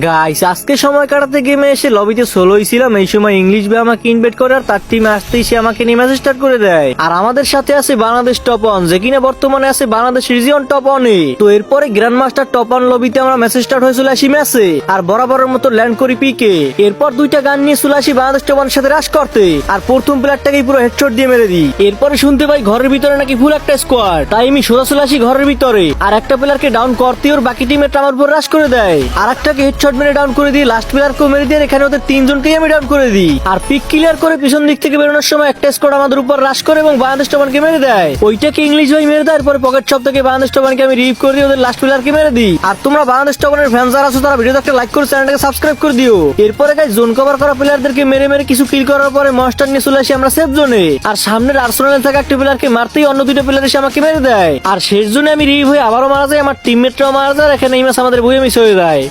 Guys আজকে সময় কাটাতে গেমে এসে লবিতে সোলোই ছিলাম। এই সময় ইংলিশ ভাই আমাকে ইনভাইট করে আর তার টিমে আসতেই সে আমাকে নিয়ে ম্যাচ স্টার্ট করে দেয়। আর আমাদের সাথে আছে বাংলাদেশ টপ অন, যে কিনা বর্তমানে আছে বাংলাদেশ রিজিয়ন টপ অনে। তো এরপরে গ্র্যান্ড মাস্টার টপ অন লবিতে আমরা ম্যাচ স্টার্ট হয়ে চলে আসি ম্যাচে, আর বরাবরের মতো ল্যান্ড করি পিকে। এরপর দুইটা গান নিয়ে চলে আসি বাংলাদেশ টপ অনের সাথে রাশ করতে, আর প্রথম প্লেয়ারটাকেই পুরো হেডশট দিয়ে মেরে দিই। এরপরে শুনতে পাই ঘরের ভিতরে নাকি ফুল একটা স্কোয়াড, তাই আমি সোজা চলে আসি ঘরের ভিতরে, আর একটা প্লেয়ারকে ডাউন করতে ওর বাকি টিমের আমার উপর রাশ করে দেয়, আর একটাকে হেডশট মেরে ডাউন করে দিই। লাস্ট প্লেয়ারকেও মেরে দিয়ে এখানে ওদের তিনজনকেই আমি ডাউন করে দিই। আর পিক ক্লিয়ার করে পিছন দিক থেকে বেরোনোর সময় একটা স্কোয়াড আমাদের উপর রাশ করে এবং বাংলাদেশ টপানকে মেরে দেয়। ওইটাকে ইংলিশ ভাই মেরে দেয়। এরপরে পকেট শপ থেকে বাংলাদেশ টপানকে আমি রিভ করে দিই, ওদের লাস্ট প্লেয়ারকে মেরে দিই। আর তোমরা বাংলাদেশ টপানের ফ্যান যারা আছো তারা ভিডিওতে একটা লাইক করে চ্যানেলটাকে সাবস্ক্রাইব করে দিও। এরপরে গাইস জোন কভার করা প্লেয়ারদেরকে মেরে মেরে কিছু কিল করার পরে মনস্টার নিয়ে চলে আসি আমরা সেফ জোনে। আর সামনের আর্সেনালে থাকা একটা প্লেয়ারকে মারতেই অন্য দুইটা প্লেয়ার এসে আমাকে মেরে দেয়। আর শেষ জোনে আমি রিভ হয়ে আবারও মারা যায়, আমার টিমমেটরাও মারা যায়। এখানে এই ম্যাচ আমাদের বইয়ে মিস হয়ে যায়।